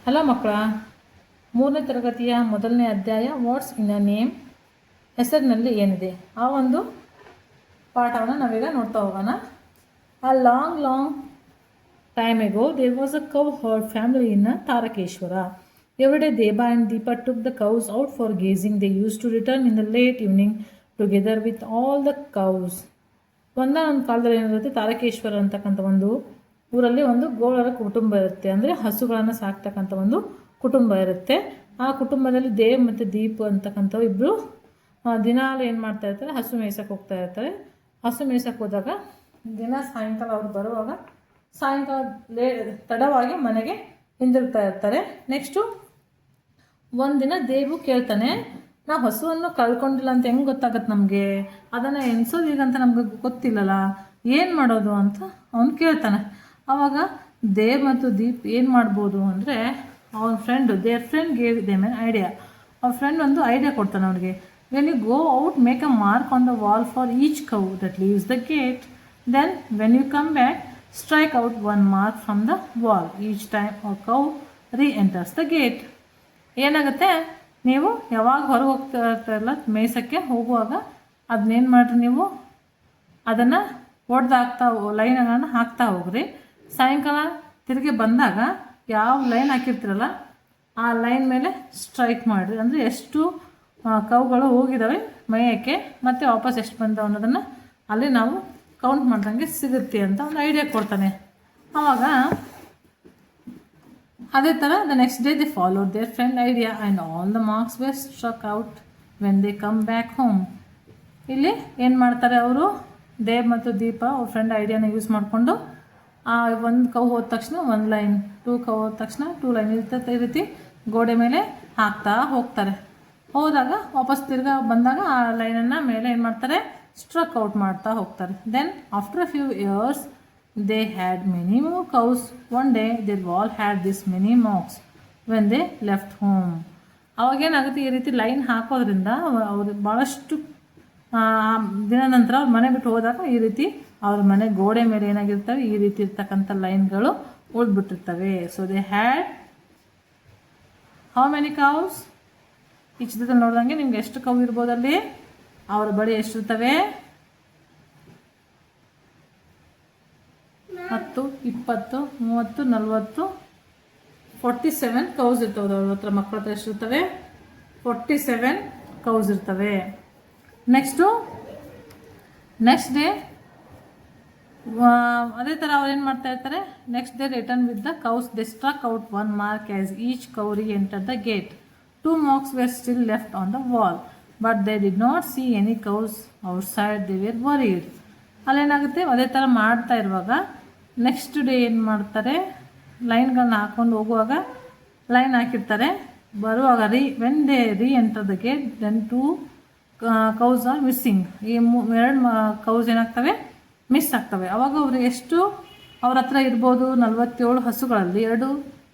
Hello ಮಕ್ಕಳ, 3ನೇ ತರಗತಿಯ ಮೊದಲನೇ ಅಧ್ಯಾಯ ವಾಟ್ಸ್ ಇನ್ ಅ ನೇಮ್, ಹೆಸರಿನಲ್ಲಿ ಏನಿದೆ, ಆ ಒಂದು ಪಾಠವನ್ನು ನಾವೀಗ ನೋಡ್ತಾ ಹೋಗೋಣ. ಆ long time ago there was a cow herd family in Tarakeshwara. Every day Deba and Deepa took the cows out for grazing. They used to return in the late evening together with all the cows. ಒಂದು ಕಾಲದಲ್ಲಿ ಏನಿರುತ್ತೆ, ತಾರಕೇಶ್ವರ ಅಂತಕ್ಕಂಥ ಒಂದು ಊರಲ್ಲಿ ಒಂದು ಗೋಳರ ಕುಟುಂಬ ಇರುತ್ತೆ. ಅಂದರೆ ಹಸುಗಳನ್ನು ಸಾಕ್ತಕ್ಕಂಥ ಒಂದು ಕುಟುಂಬ ಇರುತ್ತೆ. ಆ ಕುಟುಂಬದಲ್ಲಿ ದೇವ್ ಮತ್ತು ದೀಪ್ ಅಂತಕ್ಕಂಥವು ಇಬ್ಬರು ದಿನಾಲು ಏನು ಮಾಡ್ತಾ ಇರ್ತಾರೆ, ಹಸು ಮೇಯ್ಸಕ್ಕೆ ಹೋಗ್ತಾ ಇರ್ತಾರೆ. ಹಸು ಮೇಯ್ಸಕ್ಕೆ ಹೋದಾಗ ದಿನ ಸಾಯಂಕಾಲ ಅವ್ರು ಬರುವಾಗ ಸಾಯಂಕಾಲ ತಡವಾಗಿ ಮನೆಗೆ ಹಿಂದಿರುಗ್ತಾ ಇರ್ತಾರೆ. ನೆಕ್ಸ್ಟು ಒಂದಿನ ದೇವು ಕೇಳ್ತಾನೆ, ನಾವು ಹಸುವನ್ನು ಕಳ್ಕೊಂಡಿಲ್ಲ ಅಂತ ಹೆಂಗೆ ಗೊತ್ತಾಗತ್ತೆ ನಮಗೆ, ಅದನ್ನು ಎನ್ಸೋದು ಈಗಂತ ನಮ್ಗೆ ಗೊತ್ತಿಲ್ಲಲ್ಲ, ಏನು ಮಾಡೋದು ಅಂತ ಅವನು ಕೇಳ್ತಾನೆ. ಆವಾಗ ದೇವ್ ಮತ್ತು ದೀಪ್ ಏನು ಮಾಡ್ಬೋದು ಅಂದರೆ, ಅವನ their friend gave them an idea. ಅವ್ರ ಫ್ರೆಂಡ್ ಒಂದು ಐಡಿಯಾ ಕೊಡ್ತಾನೆ ಅವ್ರಿಗೆ. When you go out make a mark on the wall for each cow that leaves the gate. Then when you come back strike out one mark from the wall each time a cow re-enters the gate. ಏನಾಗುತ್ತೆ, ನೀವು ಯಾವಾಗ ಹೊರಗೆ ಹೋಗ್ತಾ ಇರ್ತಾರಲ್ಲ ಮೇಯ್ಸೋಕ್ಕೆ ಹೋಗುವಾಗ ಅದನ್ನೇನು ಮಾಡಿರಿ, ನೀವು ಅದನ್ನು ಹೊಡೆದಾಕ್ತಾ ಲೈನ್ಗಳನ್ನು ಹಾಕ್ತಾ ಹೋಗ್ರಿ. ಸಾಯಂಕಾಲ ತಿರುಗಿ ಬಂದಾಗ ಯಾವ ಲೈನ್ ಹಾಕಿರ್ತೀರಲ್ಲ ಆ ಲೈನ್ ಮೇಲೆ ಸ್ಟ್ರೈಕ್ ಮಾಡಿರಿ. ಅಂದರೆ ಎಷ್ಟು ಕೌಗಳು ಹೋಗಿದ್ದಾವೆ ಮೇಯೋಕ್ಕೆ ಮತ್ತು ವಾಪಸ್ ಎಷ್ಟು ಬಂದವು ಅನ್ನೋದನ್ನು ಅಲ್ಲಿ ನಾವು ಕೌಂಟ್ ಮಾಡ್ದಂಗೆ ಸಿಗುತ್ತೆ ಅಂತ ಒಂದು ಐಡಿಯಾ ಕೊಡ್ತಾನೆ. ಆವಾಗ ಅದೇ ಥರ the next day they followed their friend idea and all the marks were struck out when they come back home. ಇಲ್ಲಿ ಏನು ಮಾಡ್ತಾರೆ ಅವರು, ದೇವ್ ಮತ್ತು ದೀಪ ಅವ್ರ ಫ್ರೆಂಡ್ ಐಡಿಯಾನ ಯೂಸ್ ಮಾಡಿಕೊಂಡು ಒಂದು ಕೌ ಹೋದ ತಕ್ಷಣ ಒಂದು ಲೈನ್, 2 ಕೌ ಹೋದ ತಕ್ಷಣ 2 ಲೈನ್ ಇರ್ತದೆ, ಈ ರೀತಿ ಗೋಡೆ ಮೇಲೆ ಹಾಕ್ತಾ ಹೋಗ್ತಾರೆ. ಹೋದಾಗ ವಾಪಸ್ ತಿರ್ಗಾ ಬಂದಾಗ ಆ ಲೈನನ್ನು ಮೇಲೆ ಏನು ಮಾಡ್ತಾರೆ, ಸ್ಟ್ರಕ್ ಔಟ್ ಮಾಡ್ತಾ ಹೋಗ್ತಾರೆ. Then after a few years they had many more cows. One day their wall had this many marks when they left home. ಅವಾಗೇನಾಗುತ್ತೆ, ಈ ರೀತಿ ಲೈನ್ ಹಾಕೋದ್ರಿಂದ ಅವರು ಭಾಳಷ್ಟು ದಿನ ನಂತರ ಅವ್ರ ಮನೆ ಬಿಟ್ಟು ಹೋದಾಗ ಈ ರೀತಿ ಅವ್ರ ಮನೆ ಗೋಡೆ ಮೇಲೆ ಏನಾಗಿರ್ತವೆ, ಈ ರೀತಿ ಇರ್ತಕ್ಕಂಥ ಲೈನ್ಗಳು ಉಳಿದ್ಬಿಟ್ಟಿರ್ತವೆ. So they had how many cows. ಈ ಚಿತ್ರದಲ್ಲಿ ನೋಡಿದಂಗೆ ನಿಮ್ಗೆ ಎಷ್ಟು ಕೌ ಇರ್ಬೋದಲ್ಲಿ, ಅವರ ಬಳಿ ಎಷ್ಟಿರ್ತವೆ, 10, 20, 30, 40, 47 ಕೌಸ್ ಇರ್ತವೆ. ಅವ್ರ ಹತ್ರ ಮಕ್ಕಳ ಹತ್ರ ಎಷ್ಟಿರ್ತವೆ, 47 ಕೌಸ್ ಇರ್ತವೆ. ನೆಕ್ಸ್ಟ್ ಡೇ ಅದೇ ಥರ ಅವ್ರು ಏನು ಮಾಡ್ತಾ ಇರ್ತಾರೆ, next day return with the cows they struck out 1 mark as each cow enter the gate. 2 marks were still left on the wall. But they did not see any cows outside. They were worried. ಅಲ್ಲೇನಾಗುತ್ತೆ, ಅದೇ ಥರ ಮಾಡ್ತಾ ಇರುವಾಗ next day ಏನು ಮಾಡ್ತಾರೆ, ಲೈನ್ಗಳನ್ನ ಹಾಕ್ಕೊಂಡು ಹೋಗುವಾಗ line ಹಾಕಿರ್ತಾರೆ. ಬರುವಾಗ when they enter the gate then 2 cows are missing. ಈ 2 ಕೌಸ್ ಏನಾಗ್ತವೆ, ಮಿಸ್ ಆಗ್ತವೆ. ಅವಾಗ ಅವರು ಎಷ್ಟು ಅವ್ರ ಹತ್ರ ಇರ್ಬೋದು, 47 ಹಸುಗಳಲ್ಲಿ 2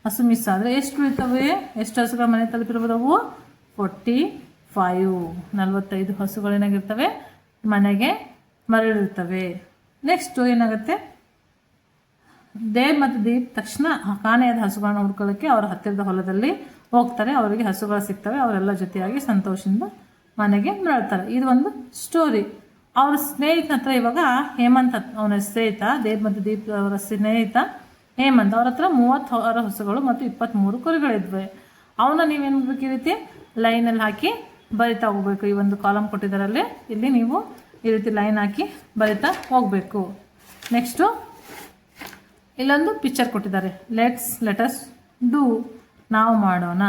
ಹಸು ಮಿಸ್ ಆದರೆ ಎಷ್ಟು ಉಳಿತವೆ, ಎಷ್ಟು ಹಸುಗಳ ಮನೆ ತಲುಪಿರ್ಬೋದು, ಅವು 45 ಹಸುಗಳೇನಾಗಿರ್ತವೆ ಮನೆಗೆ ಮರಳಿರ್ತವೆ. ನೆಕ್ಸ್ಟು ಏನಾಗುತ್ತೆ, ದೇವ್ ಮತ್ತು ದೀಪ್ ತಕ್ಷಣ ಕಾಣೆಯಾದ ಹಸುಗಳನ್ನ ಹುಡ್ಕೊಳ್ಳೋಕ್ಕೆ ಅವರ ಹತ್ತಿರದ ಹೊಲದಲ್ಲಿ ಹೋಗ್ತಾರೆ. ಅವರಿಗೆ ಹಸುಗಳು ಸಿಗ್ತವೆ. ಅವರೆಲ್ಲ ಜೊತೆಯಾಗಿ ಸಂತೋಷದಿಂದ ಮನೆಗೆ ಮರಳ್ತಾರೆ. ಇದು ಒಂದು ಸ್ಟೋರಿ. ಅವ್ರ ಸ್ನೇಹಿತನ ಹತ್ರ ಇವಾಗ ಹೇಮಂತ್, ಅವನ ಸ್ನೇಹಿತ ದೇವ್ ಮತ್ತು ದೀಪ್ ಅವರ ಸ್ನೇಹಿತ ಹೇಮಂತ್, ಅವ್ರ ಹತ್ರ 36 ಹಸುಗಳು ಮತ್ತು 23 ಕುರಿಗಳಿದ್ವಿ. ಅವನ್ನ ನೀವೇನು ಮಾಡಬೇಕು, ಈ ರೀತಿ ಲೈನಲ್ಲಿ ಹಾಕಿ ಬರಿತಾ ಹೋಗ್ಬೇಕು. ಈ ಒಂದು ಕಾಲಮ್ ಕೊಟ್ಟಿದ್ದಾರಲ್ಲಿ ಇಲ್ಲಿ ನೀವು ಈ ರೀತಿ ಲೈನ್ ಹಾಕಿ ಬರಿತಾ ಹೋಗಬೇಕು. ನೆಕ್ಸ್ಟು ಇಲ್ಲೊಂದು ಪಿಕ್ಚರ್ ಕೊಟ್ಟಿದ್ದಾರೆ. ಲೆಟಸ್ ಡೂ, ನಾವು ಮಾಡೋಣ.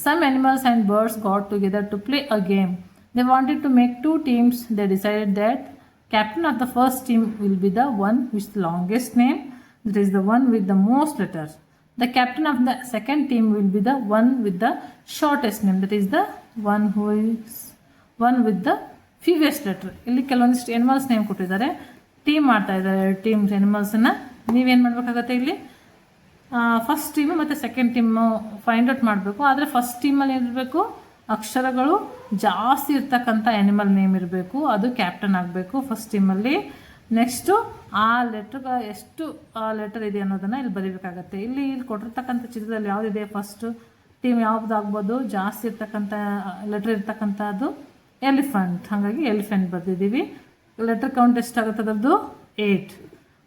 Some animals and birds got together to play a game. They wanted to make 2 teams. They decided that captain of the first team will be the one with the longest name, that is the one with the most letters. The captain of the second team will be the one with the shortest name, that is the one with the fewest letter. ಇಲ್ಲಿ ಕೆಲವೊಂದಿಷ್ಟು animals name ಕೊಟ್ಟಿದ್ದಾರೆ. Team ಮಾಡ್ತಾ ಇದ್ದಾರೆ, 2 teams ಎನಿಮಲ್ಸನ್ನು. ನೀವೇನು ಮಾಡಬೇಕಾಗತ್ತೆ, ಇಲ್ಲಿ first team ಮತ್ತು second team find out ಮಾಡಬೇಕು. ಆದರೆ ಫಸ್ಟ್ ಟೀಮಲ್ಲಿ ಏನಿರಬೇಕು, ಅಕ್ಷರಗಳು ಜಾಸ್ತಿ ಇರ್ತಕ್ಕಂಥ ಎನಿಮಲ್ ನೇಮ್ ಇರಬೇಕು, ಅದು ಕ್ಯಾಪ್ಟನ್ ಆಗಬೇಕು ಫಸ್ಟ್ ಟೀಮಲ್ಲಿ. ನೆಕ್ಸ್ಟು ಆ ಲೆಟ್ರ್ಗೆ ಎಷ್ಟು ಲೆಟರ್ ಇದೆ ಅನ್ನೋದನ್ನು ಇಲ್ಲಿ ಬರೀಬೇಕಾಗತ್ತೆ. ಇಲ್ಲಿ ಕೊಟ್ಟಿರ್ತಕ್ಕಂಥ ಚಿತ್ರದಲ್ಲಿ ಯಾವುದಿದೆ ಫಸ್ಟು ಟೀಮ್ ಯಾವ್ದು ಆಗ್ಬೋದು, ಜಾಸ್ತಿ ಇರ್ತಕ್ಕಂಥ ಲೆಟ್ರ್ ಇರ್ತಕ್ಕಂಥದ್ದು ಎಲಿಫೆಂಟ್, ಹಾಗಾಗಿ ಎಲಿಫೆಂಟ್ ಬರೆದಿದ್ದೀವಿ. ಲೆಟರ್ ಕೌಂಟ್ ಎಷ್ಟಾಗುತ್ತೆ ಅದರದ್ದು 8.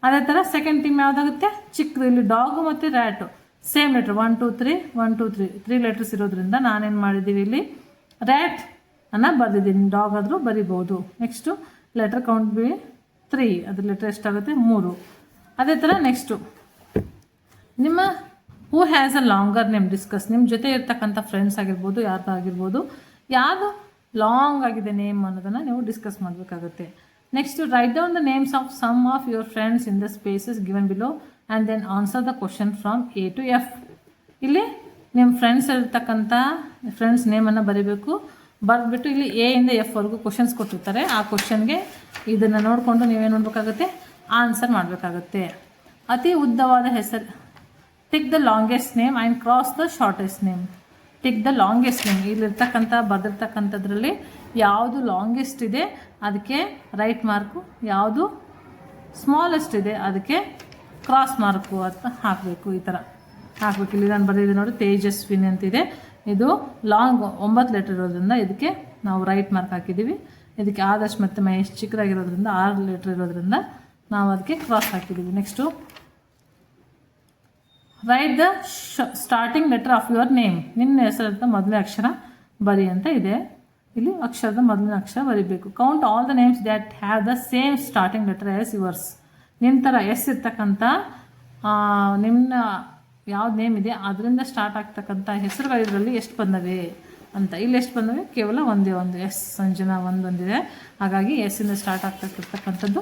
ಅದೇ ಥರ ಸೆಕೆಂಡ್ ಟೀಮ್ ಯಾವುದಾಗುತ್ತೆ ಚಿಕ್ಕದು, ಇಲ್ಲಿ ಡಾಗು ಮತ್ತು ರ್ಯಾಟು ಸೇಮ್ ಲೆಟ್ರ್ 1 2 3 1 2 3 3 ಲೆಟರ್ಸ್ ಇರೋದ್ರಿಂದ ನಾನೇನು ಮಾಡಿದ್ದೀವಿ ಇಲ್ಲಿ ರ್ಯಾಟ್ ಅನ್ನು ಬರೆದಿದ್ದೀನಿ. ಡಾಗ್ ಆದರೂ ಬರಿಬೋದು. ನೆಕ್ಸ್ಟು ಲೆಟರ್ ಕೌಂಟ್ ಬಿ 3, ಅದ್ರ ಲೆಟರ್ ಎಷ್ಟಾಗುತ್ತೆ 3. ಅದೇ ಥರ ನೆಕ್ಸ್ಟು ನಿಮ್ಮ who has a longer name discuss, ನಿಮ್ಮ ಜೊತೆ ಇರ್ತಕ್ಕಂಥ ಫ್ರೆಂಡ್ಸ್ ಆಗಿರ್ಬೋದು ಯಾರ್ದಾಗಿರ್ಬೋದು ಯಾವುದು ಲಾಂಗ್ ಆಗಿದೆ ನೇಮ್ ಅನ್ನೋದನ್ನು ನೀವು ಡಿಸ್ಕಸ್ ಮಾಡಬೇಕಾಗುತ್ತೆ. Next write down the names of some of your friends in the spaces given below and then answer the question from A to F. ಇಲ್ಲಿ ನಿಮ್ಮ ಫ್ರೆಂಡ್ಸ್ ಇರ್ತಕ್ಕಂಥ ಫ್ರೆಂಡ್ಸ್ ನೇಮನ್ನು ಬರೀಬೇಕು. ಬರೆದ್ಬಿಟ್ಟು ಇಲ್ಲಿ A ಇಂದ F ವರೆಗೂ ಕ್ವಶನ್ಸ್ ಕೊಟ್ಟಿರ್ತಾರೆ. ಆ ಕ್ವಶನ್ಗೆ ಇದನ್ನು ನೋಡಿಕೊಂಡು ನೀವೇನು ಮಾಡಬೇಕಾಗುತ್ತೆ ಆನ್ಸರ್ ಮಾಡಬೇಕಾಗುತ್ತೆ. ಅತಿ ಉದ್ದವಾದ ಹೆಸರು tick the longest name and cross the shortest name. Tick the longest name, ಇಲ್ಲಿರ್ತಕ್ಕಂಥ ಬರೆದಿರ್ತಕ್ಕಂಥದ್ರಲ್ಲಿ ಯಾವುದು ಲಾಂಗೆಸ್ಟ್ ಇದೆ ಅದಕ್ಕೆ ರೈಟ್ ಮಾರ್ಕು, ಯಾವುದು ಸ್ಮಾಲೆಸ್ಟ್ ಇದೆ ಅದಕ್ಕೆ ಕ್ರಾಸ್ ಮಾರ್ಕು ಅಂತ ಹಾಕಬೇಕು. ಈ ಥರ ಹಾಕಬೇಕು. ಇಲ್ಲಿ ನಾನು ಬರೆದಿದ್ದೆ ನೋಡಿ ತೇಜಸ್ವಿನಿ ಅಂತಿದೆ. ಇದು ಲಾಂಗ್ 9 ಲೆಟರ್ ಇರೋದ್ರಿಂದ ಇದಕ್ಕೆ ನಾವು ರೈಟ್ ಮಾರ್ಕ್ ಹಾಕಿದ್ದೀವಿ. ಇದಕ್ಕೆ ಆದರ್ಶ್ ಮತ್ತು ಮಹೇಶ್ ಚಿಕ್ಕದಾಗಿರೋದ್ರಿಂದ 6 ಲೆಟರ್ ಇರೋದ್ರಿಂದ ನಾವು ಅದಕ್ಕೆ ಕ್ರಾಸ್ ಹಾಕಿದ್ದೀವಿ. Next right the starting letter of your name, ನಿನ್ನ ಹೆಸರಂತ ಮೊದಲನೇ ಅಕ್ಷರ ಬರಿ ಅಂತ ಇದೆ. ಇಲ್ಲಿ ಅಕ್ಷರದ ಮೊದಲನೇ ಅಕ್ಷರ ಬರೀಬೇಕು. Count all the names that have the sem starting letter as yours. ನಿಮ್ಮ ಥರ ಎಸ್ ಇರ್ತಕ್ಕಂಥ ನಿಮ್ಮ ಯಾವ್ದು ನೇಮ್ ಇದೆ ಅದರಿಂದ ಸ್ಟಾರ್ಟ್ ಆಗ್ತಕ್ಕಂಥ ಹೆಸರುಗಳು ಇದರಲ್ಲಿ ಎಷ್ಟು ಬಂದವೆ ಅಂತ. ಇಲ್ಲಿ ಎಷ್ಟು ಬಂದವೆ ಕೇವಲ ಒಂದೇ ಒಂದು ಎಸ್ ಸಂಜನಾ ಒಂದೊಂದಿದೆ. ಹಾಗಾಗಿ ಎಸ್ಸಿಂದ ಸ್ಟಾರ್ಟ್ ಆಗ್ತಿರ್ತಕ್ಕಂಥದ್ದು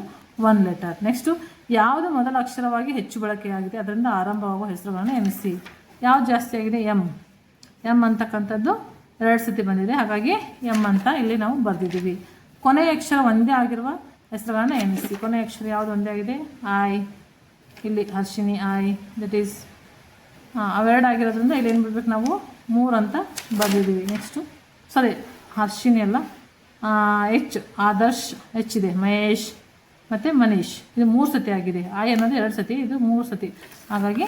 1 ಲೆಟರ್. ನೆಕ್ಸ್ಟು ಯಾವುದು ಮೊದಲ ಅಕ್ಷರವಾಗಿ ಹೆಚ್ಚು ಬಳಕೆಯಾಗಿದೆ ಅದರಿಂದ ಆರಂಭವಾಗುವ ಹೆಸರುಗಳನ್ನು ಎಣಿಸಿ. ಯಾವ್ದು ಜಾಸ್ತಿ ಆಗಿದೆ ಎಮ್ ಅಂತಕ್ಕಂಥದ್ದು 2 ಸತಿ ಬಂದಿದೆ. ಹಾಗಾಗಿ ಎಮ್ ಅಂತ ಇಲ್ಲಿ ನಾವು ಬರೆದಿದ್ದೀವಿ. ಕೊನೆಯ ಅಕ್ಷರ ಒಂದೇ ಆಗಿರುವ ಹೆಸರುಗಳನ್ನು ಎಣಿಸಿ. ಕೊನೆಯ ಅಕ್ಷರ ಯಾವುದು ಒಂದೇ ಆಗಿದೆ ಐ, ಇಲ್ಲಿ ಹರ್ಷಿನಿ ಐ, ದಟ್ ಈಸ್ ಅವೆರಡು ಆಗಿರೋದ್ರಿಂದ ಇಲ್ಲಿ ಏನು ಬಿಡ್ಬೇಕು ನಾವು 3 ಅಂತ ಬರೆದಿದ್ದೀವಿ. ನೆಕ್ಸ್ಟು ಹರ್ಷಿನಿ ಅಲ್ಲ ಎಚ್, ಆದರ್ಶ್ ಎಚ್ ಇದೆ, ಮಹೇಶ್ ಮತ್ತು ಮನೀಶ್ ಇದು 3 ಸತಿ ಆಗಿದೆ. ಐ ಅನ್ನೋದು 2 ಸತಿ, ಇದು 3 ಸತಿ, ಹಾಗಾಗಿ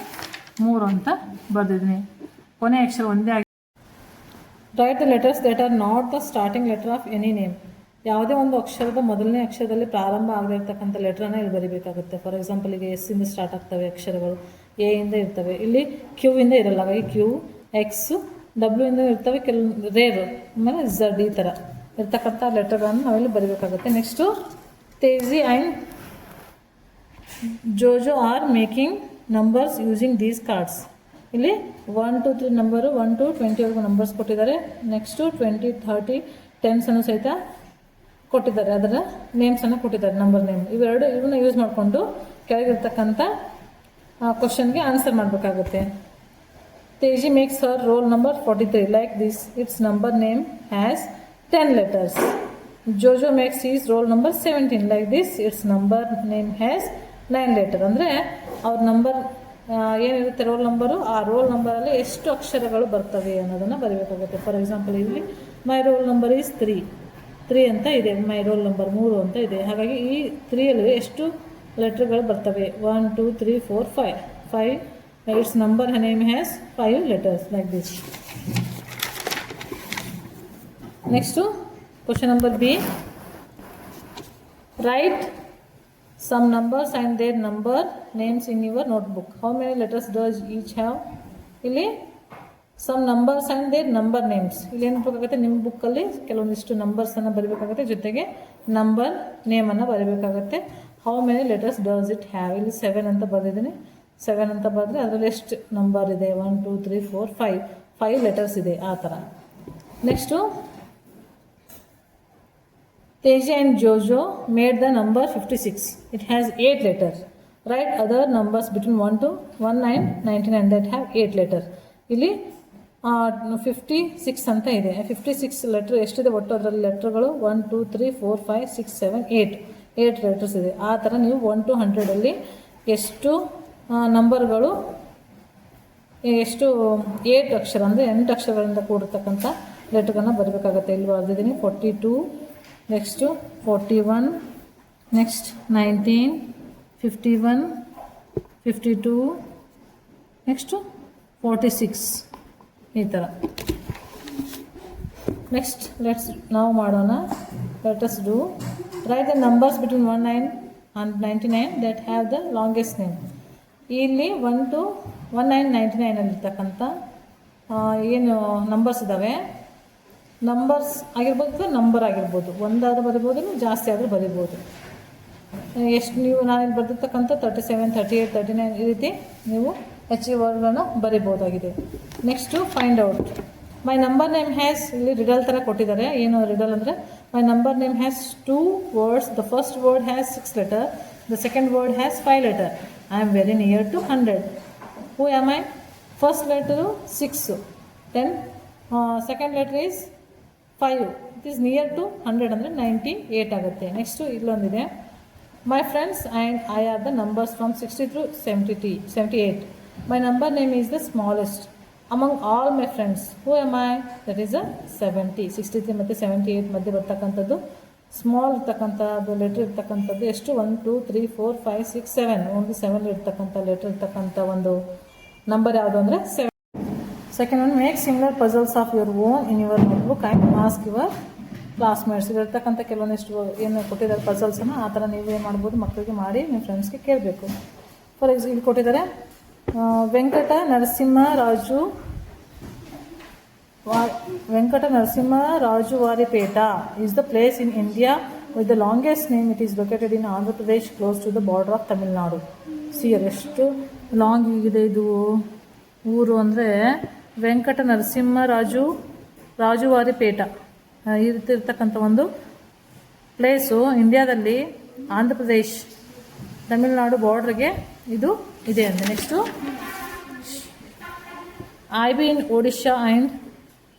3 ಅಂತ ಬರೆದಿದ್ದೀನಿ. ಕೊನೆಯ ಅಕ್ಷರ ಒಂದೇ ಆಗಿದೆ. Right the letters that are not the starting letter of any name. ಯಾವುದೇ ಒಂದು ಅಕ್ಷರದ ಮೊದಲನೇ ಅಕ್ಷರದಲ್ಲಿ ಪ್ರಾರಂಭ ಆಗದಿರ್ತಕ್ಕಂಥ ಲೆಟ್ರನ್ನ ಇಲ್ಲಿ ಬರೀಬೇಕಾಗುತ್ತೆ. ಫಾರ್ ಎಕ್ಸಾಂಪಲ್ ಈಗ ಎಸ್ ಇಂದ ಸ್ಟಾರ್ಟ್ ಆಗ್ತವೆ ಅಕ್ಷರಗಳು, ಎ ಇಂದ ಇರ್ತವೆ, ಇಲ್ಲಿ ಕ್ಯೂ ಇಂದ ಇರಲ್ಲ. ಹಾಗಾಗಿ ಕ್ಯೂ, ಎಕ್ಸ್, ಡಬ್ಲ್ಯೂ ಇಂದ ಇರ್ತವೆ, ಕೆಲವೊಂದು ರೇರು, ಆಮೇಲೆ ಝಡ್ ಈ ಥರ ಇರ್ತಕ್ಕಂಥ ಲೆಟರ್ಗಳನ್ನು ನಾವಿಲ್ಲಿ ಬರೀಬೇಕಾಗುತ್ತೆ. Next Teji and Jojo are making numbers using these cards. ಇಲ್ಲಿ 1 to 3 ನಂಬರು 1 to 20 ವರೆಗೂ ನಂಬರ್ಸ್ ಕೊಟ್ಟಿದ್ದಾರೆ. ನೆಕ್ಸ್ಟು 20, 30, 10 ಸಹಿತ ಕೊಟ್ಟಿದ್ದಾರೆ. ಅದರ ನೇಮ್ಸನ್ನು ಕೊಟ್ಟಿದ್ದಾರೆ, ನಂಬರ್ ನೇಮ್. ಇವನ್ನ ಯೂಸ್ ಮಾಡಿಕೊಂಡು ಕೆಳಗಿರ್ತಕ್ಕಂಥ ಕ್ವಶನ್ಗೆ ಆನ್ಸರ್ ಮಾಡಬೇಕಾಗುತ್ತೆ. Teji makes her roll number 43 like this, it's number name has 10 letters. Jojo makes his roll number 17 like this, it's number name has 9 letter. ಅಂದರೆ ಅವ್ರ ನಂಬರ್ ಏನಿರುತ್ತೆ ರೋಲ್ ನಂಬರು, ಆ ರೋಲ್ ನಂಬರಲ್ಲಿ ಎಷ್ಟು ಅಕ್ಷರಗಳು ಬರ್ತವೆ ಅನ್ನೋದನ್ನು ಬರೀಬೇಕಾಗುತ್ತೆ. ಫಾರ್ ಎಕ್ಸಾಂಪಲ್ ಇಲ್ಲಿ ಮೈ ರೋಲ್ ನಂಬರ್ ಈಸ್ 3 ಅಂತ ಇದೆ, ಮೈ ರೋಲ್ ನಂಬರ್ 3 ಅಂತ ಇದೆ. ಹಾಗಾಗಿ ಈ 3ಯಲ್ಲಿ ಎಷ್ಟು ಲೆಟರ್ಗಳು ಬರ್ತವೆ 1 2 3 4 5 it's number name has 5 letters like this. Next question number B, right some numbers and their number names in your notebook. How many letters does each have? ಇಲ್ಲಿ some numbers and their number names. ಇಲ್ಲಿ ಏನು ಬೇಕಾಗುತ್ತೆ, ನಿಮ್ಮ ಬುಕ್ಕಲ್ಲಿ ಕೆಲವೊಂದಿಷ್ಟು ನಂಬರ್ಸನ್ನು ಬರೀಬೇಕಾಗುತ್ತೆ, ಜೊತೆಗೆ ನಂಬರ್ ನೇಮನ್ನು ಬರೀಬೇಕಾಗುತ್ತೆ. How many letters does it have? ಇಲ್ಲಿ 7 ಅಂತ ಬರೆದಿದ್ದೀನಿ. 7 ಅಂತ ಬರೆದ್ರೆ ಅದರಲ್ಲಿ ಎಷ್ಟು ನಂಬರ್ ಇದೆ 1 2 3 4 5 ಲೆಟರ್ಸ್ ಇದೆ ಆ ಥರ. Next Teji and Jojo made the number 56. It has 8 letters. Write other numbers between 1 to 1 and 99 that have 8 letters. ಇಲ್ಲಿ 56 ಅಂತ ಇದೆ. 56 ಲೆಟರ್ ಎಷ್ಟಿದೆ ಒಟ್ಟು ಅದರಲ್ಲಿ ಲೆಟರ್ಗಳು 1 2 3 4 5 6 7 8 ಲೆಟರ್ಸ್ ಇದೆ. ಆ ಥರ ನೀವು 1 to 100ಅಲ್ಲಿ ಎಷ್ಟು ನಂಬರ್ಗಳು, ಎಷ್ಟು 8 ಅಕ್ಷರ ಅಂದರೆ 8 ಅಕ್ಷರಗಳಿಂದ ಕೂಡಿರ್ತಕ್ಕಂಥ ಲೆಟರ್ಗಳನ್ನ ಬರಬೇಕಾಗುತ್ತೆ. ಇಲ್ಲಿ ಬರೆದಿದ್ದೀನಿ 42, ನೆಕ್ಸ್ಟು 41, ನೆಕ್ಸ್ಟ್ 19, 51, 52, ನೆಕ್ಸ್ಟು 46 ಈ ಥರ. ನೆಕ್ಸ್ಟ್ ನಾವು ಮಾಡೋಣ. Let us do write the numbers between 19 and 99 that have the longest name. ಇಲ್ಲಿ 1 to 1999 ಅಲ್ಲಿರ್ತಕ್ಕಂಥ ಏನು ನಂಬರ್ಸ್ ಇದ್ದಾವೆ, ನಂಬರ್ಸ್ ಆಗಿರ್ಬೋದು ಅಥವಾ ನಂಬರ್ ಆಗಿರ್ಬೋದು, ಒಂದಾದರೂ ಬರಿಬೋದು, ಜಾಸ್ತಿ ಆದರೂ ಬರಿಬೋದು. ಎಷ್ಟು ನೀವು ನಾನು ಬರೆದಿರ್ತಕ್ಕಂಥ 37, 38, 39 ಈ ರೀತಿ ನೀವು ಹೆಚ್ಚಿಗೆ ವರ್ಡ್ಗಳನ್ನ ಬರಿಬೋದಾಗಿದೆ. Next find out. My number name has, ಇಲ್ಲಿ ರಿಡಲ್ ಥರ ಕೊಟ್ಟಿದ್ದಾರೆ. ಏನು ರಿಡಲ್ ಅಂದರೆ, my number name has 2 words. The first word has 6 letters. The second word has 5 letters. I am very near to 100. Who am I? First letter 6, then second letter is 5. It is near to 100 ಅಂದರೆ 98 ಆಗುತ್ತೆ. Next ಇಲ್ಲೊಂದಿದೆ, my friends and I are the numbers from 60 to 78. My number name is the smallest among all my friends. Who M I? That is a 70. 63 ಮತ್ತು 78 ಮಧ್ಯೆ ಬರ್ತಕ್ಕಂಥದ್ದು small ಇರ್ತಕ್ಕಂಥದ್ದು letter ಇರ್ತಕ್ಕಂಥದ್ದು ಎಷ್ಟು? 1, 2, 3, 4, 5, 6, 7. ಒಂದು 7 ಇರ್ತಕ್ಕಂಥ ಲೆಟ್ರ್ ಇರ್ತಕ್ಕಂಥ ಒಂದು ನಂಬರ್ ಯಾವುದು ಅಂದರೆ 7. Second one, make similar puzzles of your own in your notebook and ask your classmates. ಇರ್ತಕ್ಕಂಥ ಕೆಲವೊಂದಿಷ್ಟು ಏನು ಕೊಟ್ಟಿದ್ದಾರೆ ಪಜಲ್ಸನ್ನು, ಆ ಥರ ನೀವು ಏನು ಮಾಡ್ಬೋದು, ಮಕ್ಕಳಿಗೆ ಮಾಡಿ ನಿಮ್ಮ ಫ್ರೆಂಡ್ಸ್ಗೆ ಕೇಳಬೇಕು. ಫಾರ್ ಎಕ್ಸಾಂಪಲ್ ಇಲ್ಲಿ ಕೊಟ್ಟಿದ್ದಾರೆ, Venkata ನರಸಿಂಹರಾಜುವಾರಿಪೇಟ is the place in India with the longest name. It is located in Andhra Pradesh close to the border of Tamil Nadu. C ಎಷ್ಟು ಲಾಂಗ್ ಇದೆ ಇದು ಊರು ಅಂದರೆ, ವೆಂಕಟ ನರಸಿಂಹರಾಜುವಾರಿಪೇಟ ಇರ್ತಕ್ಕಂಥ ಒಂದು ಪ್ಲೇಸು ಇಂಡಿಯಾದಲ್ಲಿ ಆಂಧ್ರ ಪ್ರದೇಶ್ ತಮಿಳುನಾಡು ಬಾರ್ಡ್ರಿಗೆ ಇದು ಇದೆ ಅಂತೆ. Next I B in Odisha and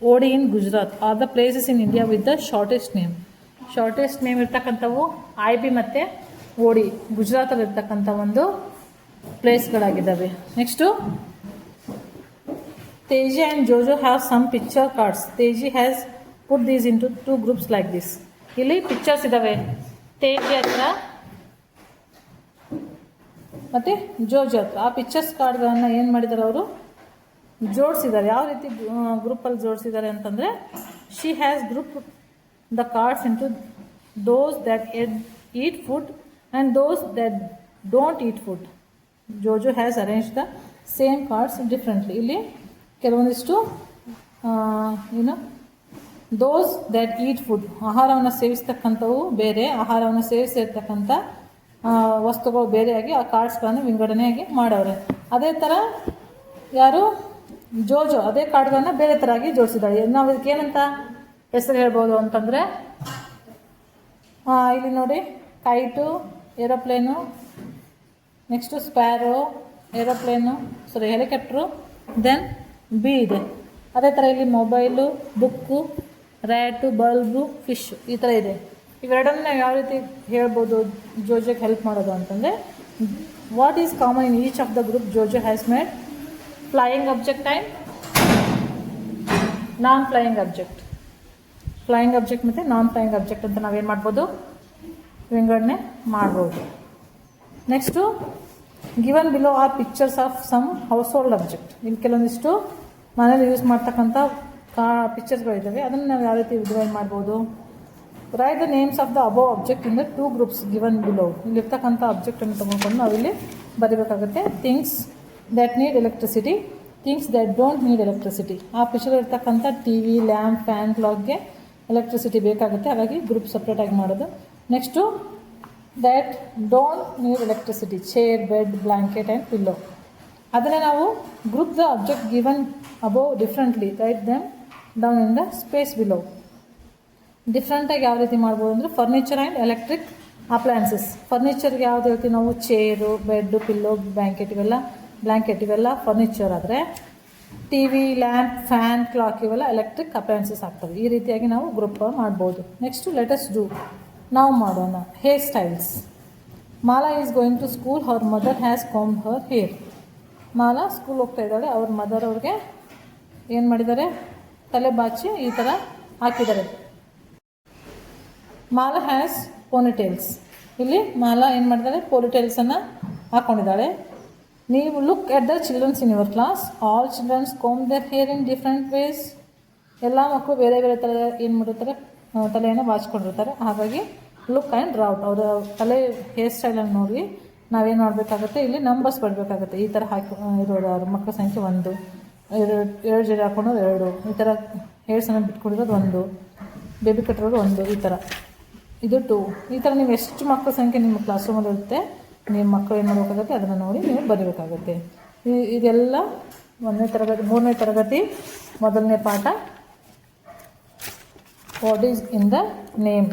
OD in Gujarat are the places in India with the shortest name. Shortest name ಇರ್ತಕ್ಕಂಥವು ಐ ಬಿ ಮತ್ತು ಓಡಿ ಗುಜರಾತಲ್ಲಿ ಇರ್ತಕ್ಕಂಥ ಒಂದು ಪ್ಲೇಸ್ಗಳಾಗಿದ್ದಾವೆ. Next Teji and Jojo have some picture cards. Teji has put these into 2 groups like this. ಇಲ್ಲಿ pictures ಇದ್ದಾವೆ, ತೇಜಿ ಹತ್ರ ಮತ್ತು ಜೋಜೋ ಹತ್ರ. ಆ ಪಿಕ್ಚರ್ಸ್ ಕಾರ್ಡ್ಗಳನ್ನು ಏನು ಮಾಡಿದ್ದಾರೆ, ಅವರು ಜೋಡಿಸಿದ್ದಾರೆ. ಯಾವ ರೀತಿ ಗ್ರೂಪಲ್ಲಿ ಜೋಡಿಸಿದ್ದಾರೆ ಅಂತಂದರೆ, she has group the cards into those that eat food and those that don't eat food. Jojo has arrange the same cards differently. ಇಲ್ಲಿ ಕೆಲವೊಂದಿಷ್ಟು ಏನು ದೋಸ್ ದ್ಯಾಟ್ ಈಟ್ ಫುಡ್, ಆಹಾರವನ್ನು ಸೇವಿಸ್ತಕ್ಕಂಥವು ಬೇರೆ, ಆಹಾರವನ್ನು ಸೇವಿಸಿರ್ತಕ್ಕಂಥ ವಸ್ತುಗಳು ಬೇರೆಯಾಗಿ ಆ ಕಾರ್ಡ್ಸ್ಗಳನ್ನು ವಿಂಗಡಣೆಯಾಗಿ ಮಾಡವ್ರೆ. ಅದೇ ಥರ ಯಾರು ಜೋಜೋ ಅದೇ ಕಾರ್ಡ್ಗಳನ್ನು ಬೇರೆ ಥರ ಆಗಿ ಜೋಡಿಸಿದ್ದಾಳೆ. ನಾವು ಇದಕ್ಕೆ ಏನಂತ ಹೆಸರು ಹೇಳ್ಬೋದು ಅಂತಂದರೆ, ಇಲ್ಲಿ ನೋಡಿ, kite, aeroplane, next sparrow, aeroplane, helicopter, then bee ಇದೆ. ಅದೇ ಥರ ಇಲ್ಲಿ mobile, book, rat, bulb, fish ಈ ಥರ ಇದೆ. ಇವೆರಡನ್ನು ನಾವು ಯಾವ ರೀತಿ ಹೇಳ್ಬೋದು ಜೋಜೋಗೆ ಹೆಲ್ಪ್ ಮಾಡೋದು ಅಂತಂದರೆ, what is common in each of the group Jojo has made flying object and non flying object. Flying object ಮತ್ತು ನಾನ್ ಫ್ಲೈಯಿಂಗ್ ಆಬ್ಜೆಕ್ಟ್ ಅಂತ ನಾವೇನು ಮಾಡ್ಬೋದು, ವಿಂಗಡಣೆ ಮಾಡ್ಬೋದು. Next given below are pictures of some household object. ಇಲ್ಲಿ ಕೆಲವೊಂದಿಷ್ಟು ಮನೇಲಿ use ಮಾಡ್ತಕ್ಕಂಥ ಪಿಕ್ಚರ್ಸ್ಗಳಿದ್ದಾವೆ, ಅದನ್ನು ನಾವು ಯಾವ ರೀತಿ ಡಿವೈಡ್ ಮಾಡ್ಬೋದು. Write the names of the above object in the 2 groups given below. ಇಲ್ಲಿರ್ತಕ್ಕಂಥ ಆಬ್ಜೆಕ್ಟನ್ನು ತೊಗೊಂಡ್ಕೊಂಡು ನಾವಿಲ್ಲಿ ಬರೀಬೇಕಾಗುತ್ತೆ. Things that need electricity, things that don't need electricity. ಆ ಪಿಕ್ಚರ್ ಇರ್ತಕ್ಕಂಥ ಟಿ ವಿ, ಲ್ಯಾಂಪ್, ಫ್ಯಾನ್, ಕ್ಲಾಕ್ಗೆ ಎಲೆಕ್ಟ್ರಿಸಿಟಿ ಬೇಕಾಗುತ್ತೆ, ಹಾಗಾಗಿ ಗ್ರೂಪ್ ಸಪ್ರೇಟಾಗಿ ಮಾಡೋದು. Next that don't need electricity, chair, bed, blanket and pillow. ಅದನ್ನೇ ನಾವು group the object given above differently, write them down in the space below. ಡಿಫ್ರೆಂಟಾಗಿ ಯಾವ ರೀತಿ ಮಾಡ್ಬೋದು ಅಂದರೆ, ಫರ್ನಿಚರ್ ಆ್ಯಂಡ್ ಎಲೆಕ್ಟ್ರಿಕ್ ಅಪ್ಲಯನ್ಸಸ್. ಫರ್ನಿಚರ್ಗೆ ಯಾವ್ದು ಹೇಳ್ತೀವಿ ನಾವು, ಚೇರು, ಬೆಡ್ಡು, ಪಿಲ್ಲೋ, ಬ್ಲ್ಯಾಂಕೆಟ್ ಇವೆಲ್ಲ ಫರ್ನಿಚರ್ ಆದರೆ, T V, lamp, fan, clock ಇವೆಲ್ಲ ಎಲೆಕ್ಟ್ರಿಕ್ ಅಪ್ಲಯನ್ಸಸ್ ಆಗ್ತವೆ. ಈ ರೀತಿಯಾಗಿ ನಾವು ಗ್ರೂಪ್ ಮಾಡ್ಬೋದು. ನೆಕ್ಸ್ಟು ಲೆಟಸ್ ಡೂ, ನಾವು ಮಾಡೋಣ. Hair styles. Mala is going to school, our mother has combed her hair. Mala school ಹೋಗ್ತಾ ಇದ್ದಾಳೆ, ಅವ್ರ ಮದರ್ ಅವ್ರಿಗೆ ಏನು ಮಾಡಿದ್ದಾರೆ, ತಲೆ ಬಾಚಿ ಈ ಥರ ಹಾಕಿದ್ದಾರೆ. Mala has ponytails. ಇಲ್ಲಿ ಮಾಲಾ ಏನು ಮಾಡಿದ್ದಾಳೆ, ಪೋಲಿಟೈಲ್ಸನ್ನು ಹಾಕ್ಕೊಂಡಿದ್ದಾಳೆ. ನೀವು look at the childrens in your class. All childrens comb their hair in different ways. ಎಲ್ಲ ಮಕ್ಕಳು ಬೇರೆ ಬೇರೆ ಥರ ಏನು ಮಾಡಿರ್ತಾರೆ, ತಲೆಯನ್ನು ಬಾಚ್ಕೊಂಡಿರ್ತಾರೆ. ಹಾಗಾಗಿ ಲುಕ್ ಆ್ಯಂಡ್ ರೌಟ್, ಅವರ ತಲೆ ಹೇರ್ ಸ್ಟೈಲನ್ನು ನೋಡಿ ನಾವೇನು ಮಾಡಬೇಕಾಗುತ್ತೆ, ಇಲ್ಲಿ ನಂಬರ್ಸ್ ಬರಬೇಕಾಗುತ್ತೆ. ಈ ಥರ ಹಾಕಿ ಇರೋರು ಮಕ್ಕಳ ಸಂಖ್ಯೆ 1, ಎರಡು ಜಡೆ ಹಾಕ್ಕೊಂಡವ್ರು 2, ಈ ಥರ ಹೇರ್ಸನ್ನು ಬಿಟ್ಕೊಂಡಿರೋದು 1, ಬೇಬಿ ಕಟ್ಟಿರೋದು 1, ಈ ಥರ ಇದು 2. ಈ ಥರ ನೀವು ಎಷ್ಟು ಮಕ್ಕಳ ಸಂಖ್ಯೆ ನಿಮ್ಮ ಕ್ಲಾಸ್ ರೂಮಲ್ಲಿ ಇರುತ್ತೆ, ನಿಮ್ಮ ಮಕ್ಕಳು ಏನು ಮಾಡಬೇಕಾಗುತ್ತೆ ಅದನ್ನು ನೋಡಿ ನೀವು ಬರೀಬೇಕಾಗುತ್ತೆ. ಇದೆಲ್ಲ 1ನೇ ತರಗತಿ 3ನೇ ತರಗತಿ ಮೊದಲನೇ ಪಾಠ, what is in the name.